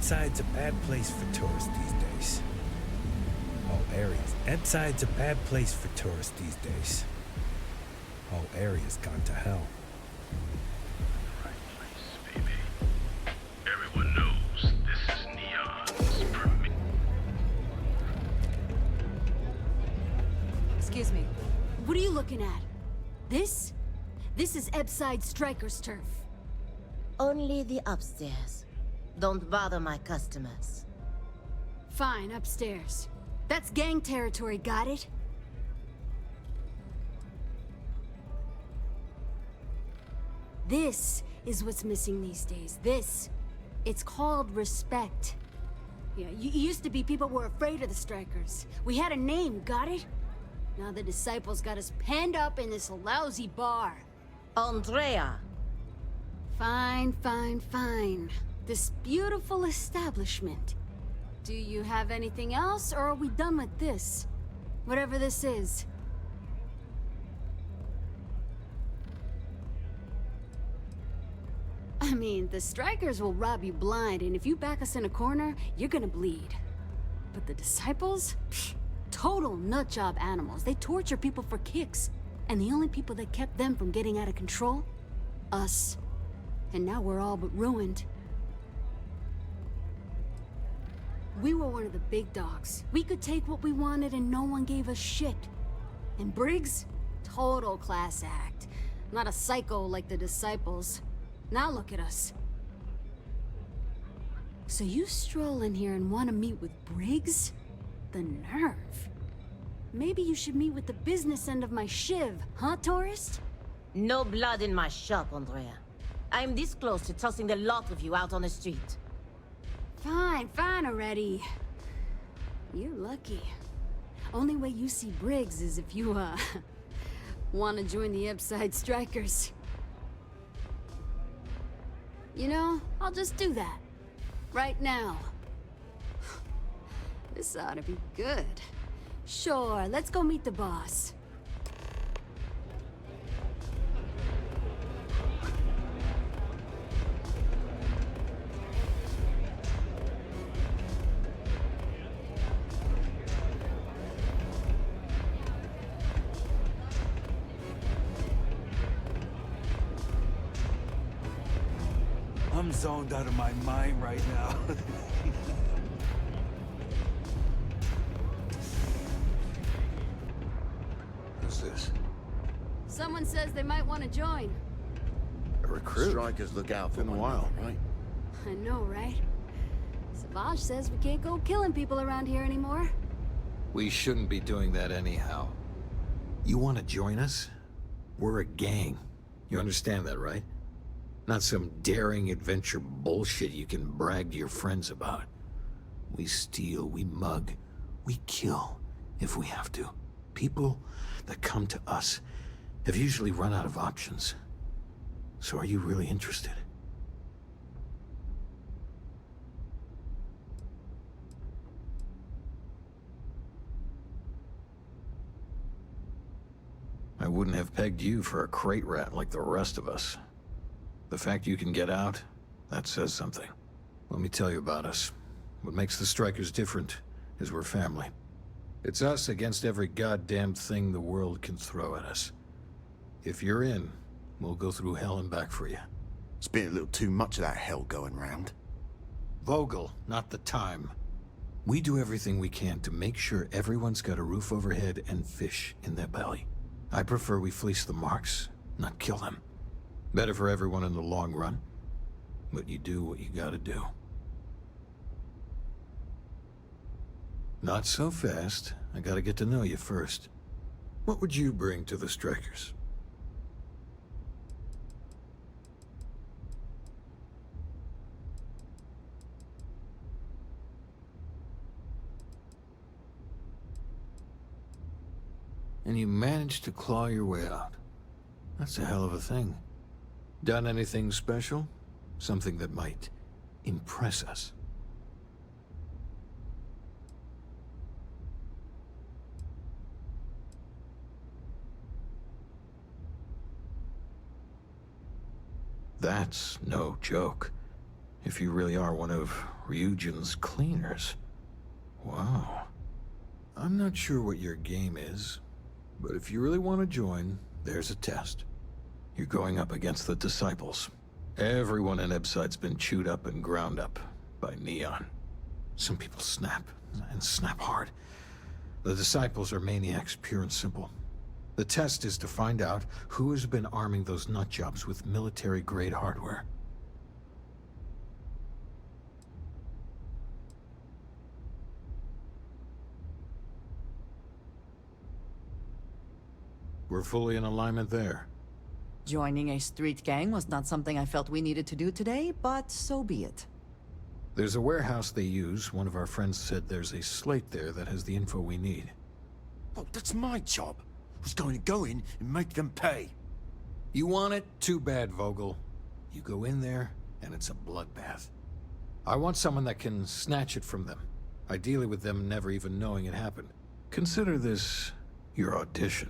Ebbside's a bad place for tourists these days. Whole areas. Ebbside's a bad place for tourists these days. Whole area's gone to hell. Right place, baby. Everyone knows this is Neon's permit. Excuse me. What are you looking at? This? This is Ebbside Striker's turf. Only the upstairs. Don't bother my customers. Fine, upstairs. That's gang territory, got it? This is what's missing these days. This. It's called respect. Yeah, used to be people were afraid of the Strikers. We had a name, got it? Now the Disciples got us penned up in this lousy bar. Andrea! Fine, fine, fine. This beautiful establishment. Do you have anything else, or are we done with this? Whatever this is. I mean, the Strikers will rob you blind, and if you back us in a corner, you're gonna bleed. But the Disciples? Pfft, total nutjob animals. They torture people for kicks. And the only people that kept them from getting out of control? Us. And now we're all but ruined. We were one of the big dogs. We could take what we wanted and no one gave us shit. And Briggs? Total class act. Not a psycho like the Disciples. Now look at us. So you stroll in here and want to meet with Briggs? The nerve. Maybe you should meet with the business end of my shiv, huh, tourist? No blood in my shop, Andrea. I'm this close to tossing the lot of you out on the street. Fine, fine already. You're lucky. Only way you see Briggs is if you, want to join the Ebbside Strikers. You know, I'll just do that. Right now. This ought to be good. Sure, let's go meet the boss. I'm zoned out of my mind right now. Who's this? Someone says they might want to join. A recruit? Strikers look out for Been a one while. another, right? I know, right? Savage says we can't go killing people around here anymore. We shouldn't be doing that anyhow. You want to join us? We're a gang. You understand that, right? Not some daring adventure bullshit you can brag to your friends about. We steal, we mug, we kill if we have to. People that come to us have usually run out of options. So are you really interested? I wouldn't have pegged you for a crate rat like the rest of us. The fact you can get out, that says something. Let me tell you about us. What makes the Strikers different is we're family. It's us against every goddamn thing the world can throw at us. If you're in, we'll go through hell and back for you. It's been a little too much of that hell going round. Vogel, not the time. We do everything we can to make sure everyone's got a roof overhead and fish in their belly. I prefer we fleece the marks, not kill them. Better for everyone in the long run. But you do what you gotta do. Not so fast. I gotta get to know you first. What would you bring to the Strikers? And you managed to claw your way out. That's a hell of a thing. Done anything special? Something that might impress us? That's no joke. If you really are one of Ryujin's cleaners. Wow. I'm not sure what your game is, but if you really want to join, there's a test. You're going up against the Disciples. Everyone in Ebbside's been chewed up and ground up by Neon. Some people snap, and snap hard. The Disciples are maniacs, pure and simple. The test is to find out who has been arming those nutjobs with military-grade hardware. We're fully in alignment there. Joining a street gang was not something I felt we needed to do today, but so be it. There's a warehouse they use. One of our friends said there's a slate there that has the info we need. Oh, that's my job. I was going to go in and make them pay. You want it? Too bad, Vogel. You go in there, and it's a bloodbath. I want someone that can snatch it from them. Ideally with them never even knowing it happened. Consider this your audition.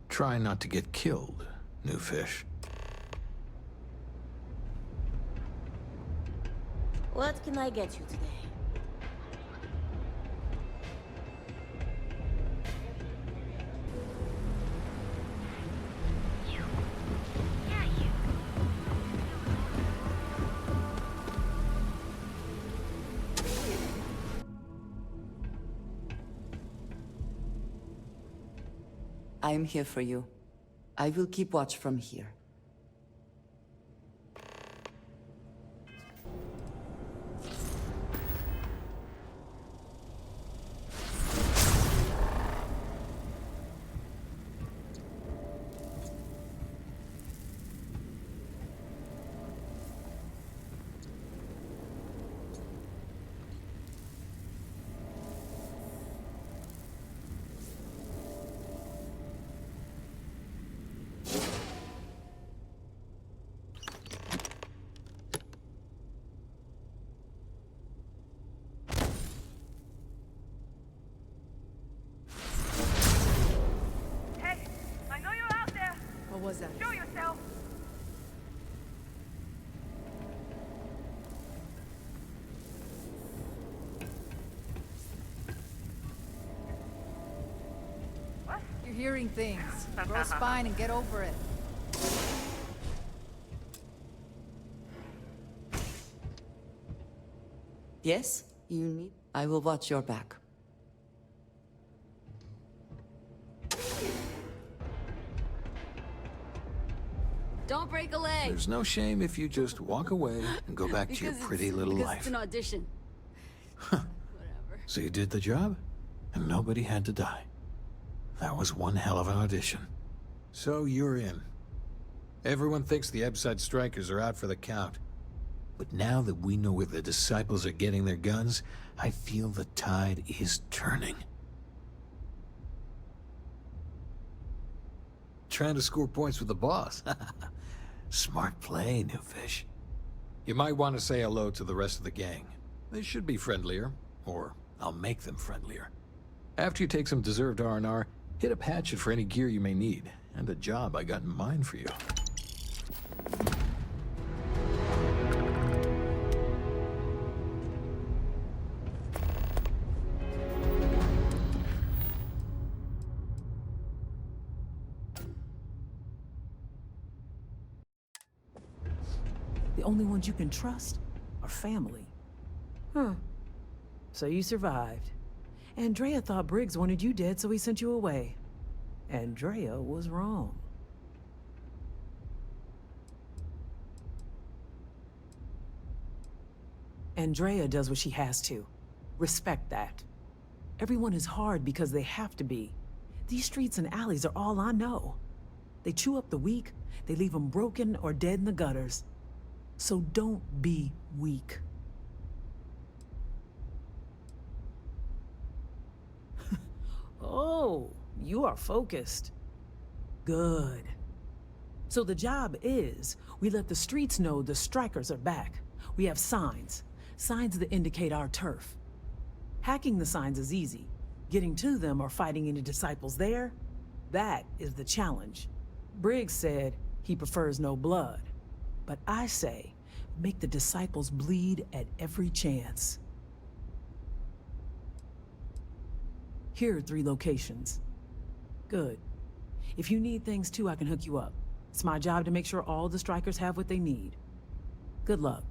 Try not to get killed, new fish. What can I get you today? I am here for you. I will keep watch from here. What was that? Show yourself! What? You're hearing things. Grow a spine and get over it. Yes? You need... I will watch your back. Don't break a leg. There's no shame if you just walk away and go back to your pretty little because life. It's an audition. Whatever. So you did the job, and nobody had to die. That was one hell of an audition. So you're in. Everyone thinks the Ebbside strikers are out for the count. But now that we know where the Disciples are getting their guns, I feel the tide is turning. Trying to score points with the boss. Smart play, new fish. You might want to say hello to the rest of the gang. They should be friendlier, or I'll make them friendlier. After you take some deserved R&R, hit up Hatchet for any gear you may need, and a job I got in mind for you. The only ones you can trust are family. Huh. So you survived. Andrea thought Briggs wanted you dead, so he sent you away. Andrea was wrong. Andrea does what she has to. Respect that. Everyone is hard because they have to be. These streets and alleys are all I know. They chew up the weak, they leave them broken or dead in the gutters. So don't be weak. Oh, you are focused. Good. So the job is, we let the streets know the strikers are back. We have signs that indicate our turf. Hacking the signs is easy. Getting to them or fighting any disciples there, that is the challenge. Briggs said he prefers no blood. But I say, Make the disciples bleed at every chance. Here are 3 locations. Good. If you need things too, I can hook you up. It's my job to make sure all the strikers have what they need. Good luck.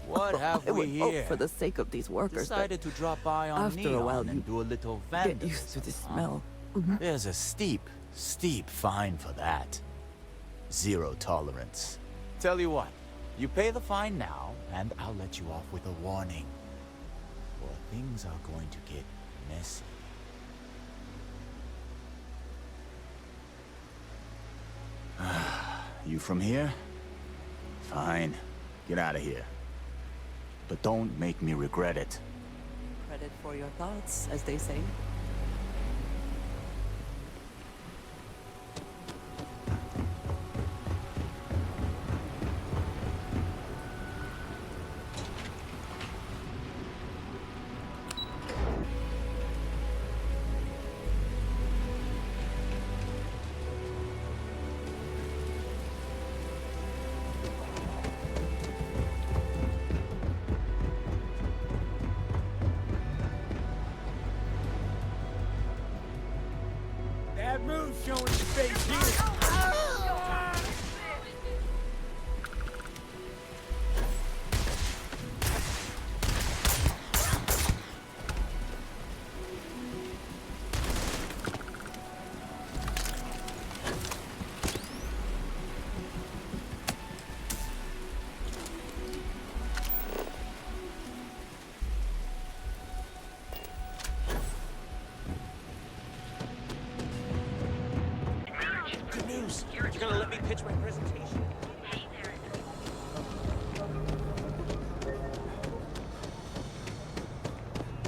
What have I we would here? hope for the sake of these workers that Decided to drop by on after a Neon while and you do a little get vandalism. used to the huh? smell. There's a steep fine for that. 0 tolerance. Tell you what, you pay the fine now, and I'll let you off with a warning. Or things are going to get messy. You from here? Fine. Get out of here. But don't make me regret it. Credit for your thoughts, as they say. Bad move showing his face here. Good news. You're gonna let me pitch my presentation?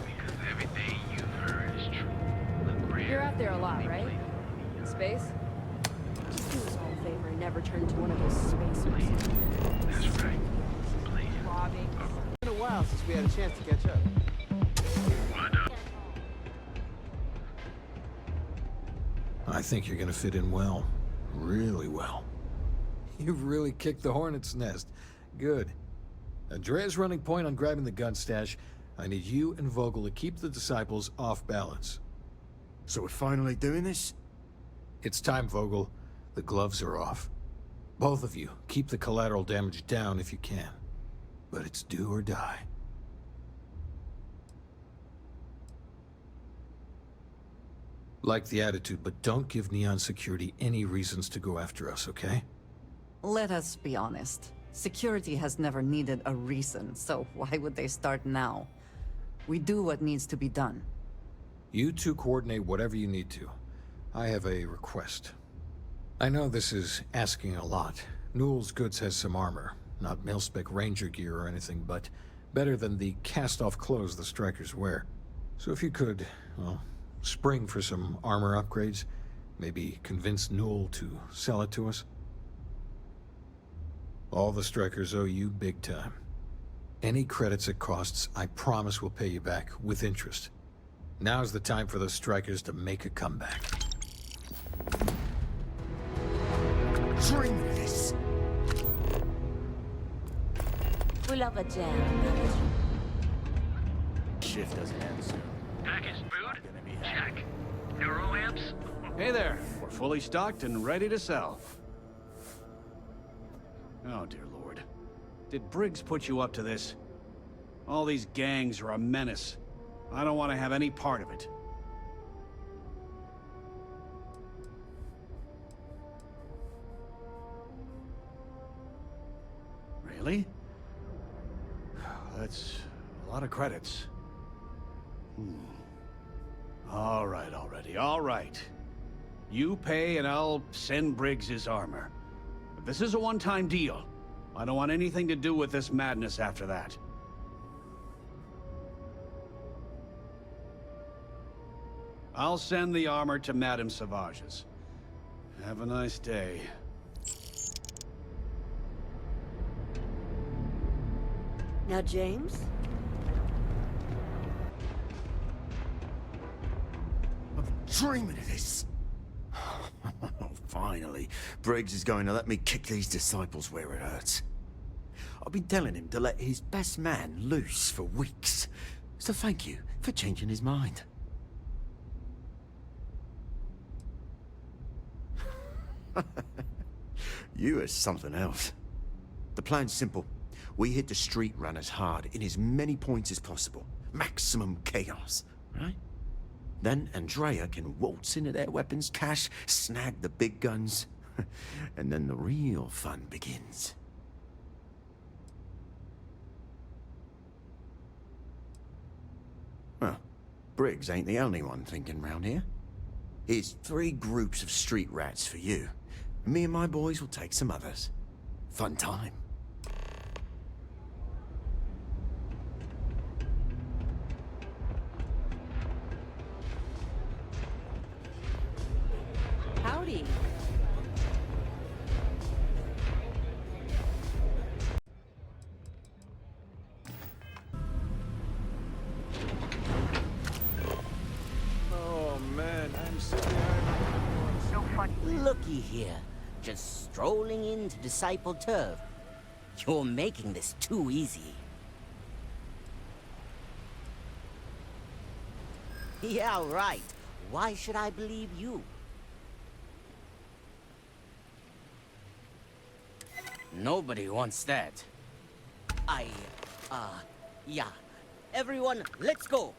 Because everything you've heard is true. Look, You're out there a lot, right? In space? Just do us all a favor and never turn into one of those spacers. That's right. Please. Robbing. It's been a while since we had a chance to catch up. What up? I think you're gonna fit in well. Really well. You've really kicked the hornet's nest. Good. Andrea's running point on grabbing the gun stash. I need you and Vogel to keep the disciples off balance. So we're finally doing this? It's time, Vogel. The gloves are off. Both of you, keep the collateral damage down if you can. But it's do or die. Like the attitude, but don't give Neon Security any reasons to go after us, okay? Let us be honest. Security has never needed a reason, so why would they start now? We do what needs to be done. You two coordinate whatever you need to. I have a request. I know this is asking a lot. Newell's Goods has some armor. Not mil-spec ranger gear or anything, but better than the cast-off clothes the strikers wear. So if you could, well, spring for some armor upgrades, maybe convince Newell to sell it to us. All the strikers owe you big time. Any credits it costs, I promise we'll pay you back, with interest. Now's the time for those strikers to make a comeback. Dream of this. We love a jam. Shift doesn't end soon. Package food? Gonna be happy. Check. Neuro amps? Hey there. We're fully stocked and ready to sell. Oh, dear Lord. Did Briggs put you up to this? All these gangs are a menace. I don't want to have any part of it. Really? That's a lot of credits. All right, already, all right. You pay and I'll send Briggs his armor. But this is a one-time deal. I don't want anything to do with this madness after that. I'll send the armor to Madame Savage's. Have a nice day. Now, James? Dreaming of this. Finally, Briggs is going to let me kick these disciples where it hurts. I've been telling him to let his best man loose for weeks. So thank you for changing his mind. You are something else. The plan's simple. We hit the street runners hard in as many points as possible. Maximum chaos, right? Then Andrea can waltz into their weapons cache, snag the big guns, and then the real fun begins. Well, Briggs ain't the only one thinking round here. Here's 3 groups of street rats for you. Me and my boys will take some others. Fun time. Howdy. Oh man, I'm so behind. So funny. Looky here, just strolling into Disciple Turf. You're making this too easy. Yeah, right. Why should I believe you? Nobody wants that. Yeah. Everyone, let's go!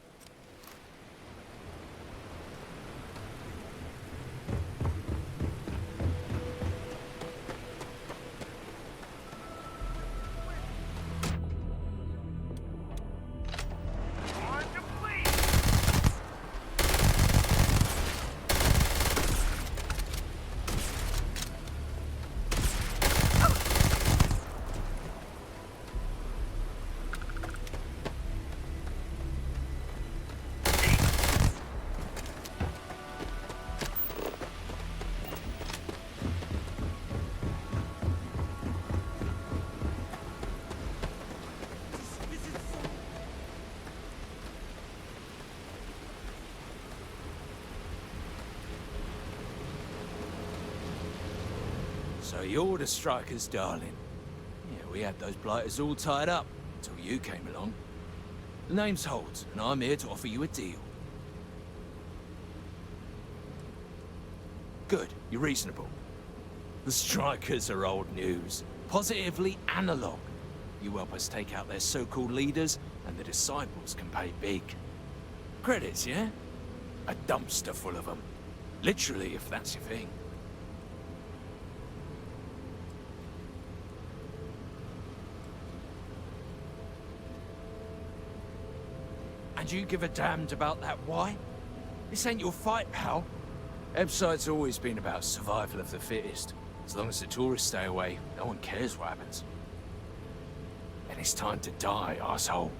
So you're the Strikers, darling. Yeah, we had those blighters all tied up until you came along. The name's Holt, and I'm here to offer you a deal. Good, you're reasonable. The Strikers are old news, positively analog. You help us take out their so-called leaders, and the disciples can pay big. Credits, yeah? A dumpster full of them. Literally, if that's your thing. And you give a damned about that why? This ain't your fight, pal. Ebbside's always been about survival of the fittest. As long as the tourists stay away, no one cares what happens. And it's time to die, asshole.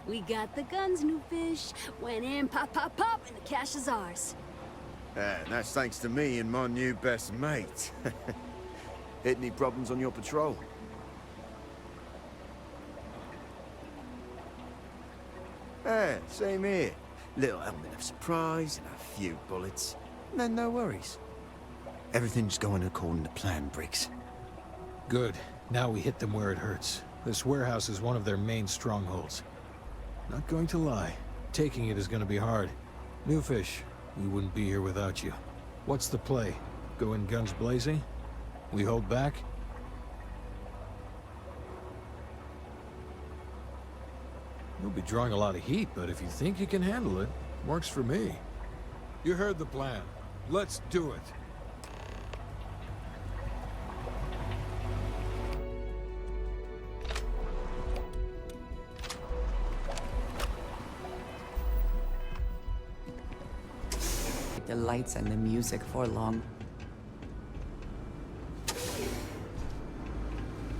We got the guns, new fish. Went in, pop, pop, pop, and the cash is ours. And that's thanks to me and my new best mate. Hit any problems on your patrol? Same here. Little element of surprise and a few bullets. And then no worries. Everything's going according to plan, Briggs. Good. Now we hit them where it hurts. This warehouse is one of their main strongholds. Not going to lie. Taking it is going to be hard. New fish, we wouldn't be here without you. What's the play? Go in guns blazing? We hold back? You'll be drawing a lot of heat, but if you think you can handle it, works for me. You heard the plan. Let's do it. The lights and the music for long.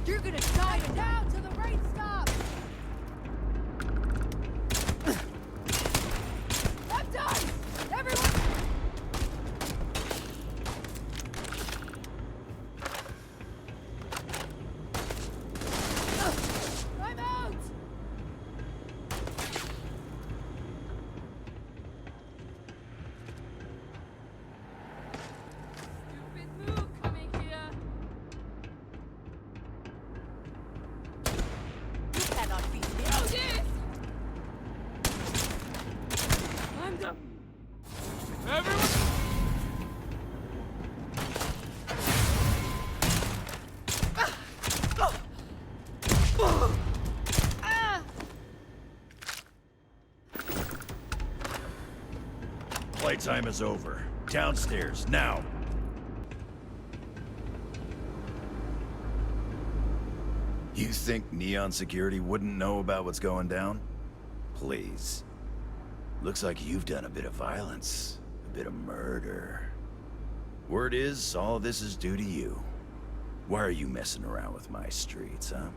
You're gonna die down to the rain stop! I'm done! Everyone! I'm out! Stupid move coming here! You cannot beat me. Oh, this! I'm done. Everyone! Playtime is over. Downstairs, now! You think Neon Security wouldn't know about what's going down? Please. Looks like you've done a bit of violence. A bit of murder. Word is, all of this is due to you. Why are you messing around with my streets, huh?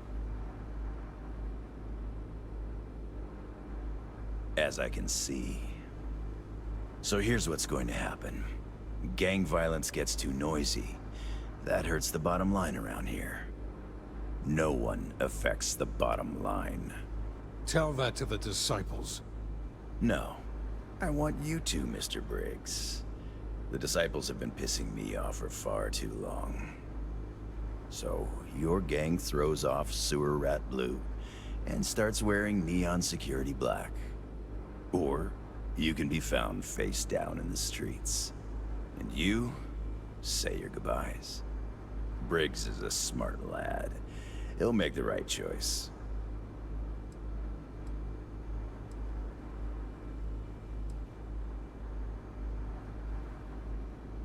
As I can see. So here's what's going to happen. Gang violence gets too noisy. That hurts the bottom line around here. No one affects the bottom line. Tell that to the disciples. No. I want you to, Mr. Briggs. The disciples have been pissing me off for far too long. So, your gang throws off Sewer Rat Blue and starts wearing Neon Security Black. Or, you can be found face down in the streets. And you say your goodbyes. Briggs is a smart lad. He'll make the right choice.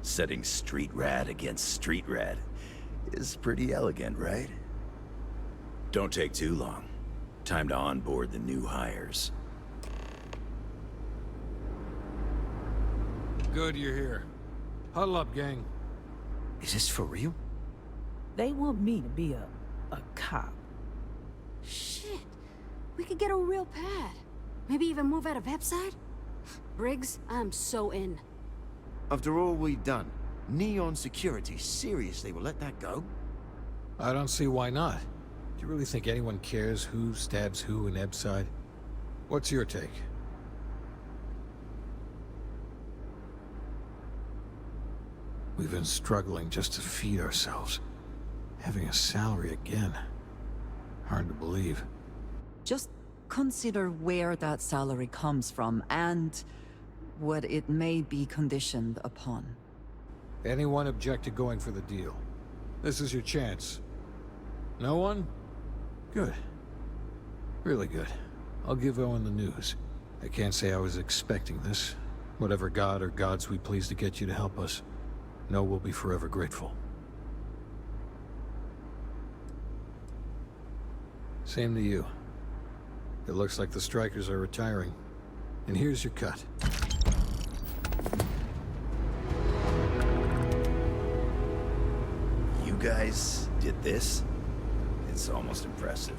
Setting street rat against street rat is pretty elegant, right? Don't take too long. Time to onboard the new hires. Good you're here. Huddle up, gang. Is this for real? They want me to be a cop. Shit. We could get a real pad. Maybe even move out of Ebbside? Briggs, I'm so in. After all we've done, Neon Security seriously will let that go? I don't see why not. Do you really think anyone cares who stabs who in Ebbside? What's your take? We've been struggling just to feed ourselves. Having a salary again. Hard to believe. Just consider where that salary comes from and what it may be conditioned upon. Anyone object to going for the deal? This is your chance. No one? Good. Really good. I'll give Owen the news. I can't say I was expecting this. Whatever god or gods we please to get you to help us, know we'll be forever grateful. Same to you. It looks like the strikers are retiring. And here's your cut. You guys did this? It's almost impressive.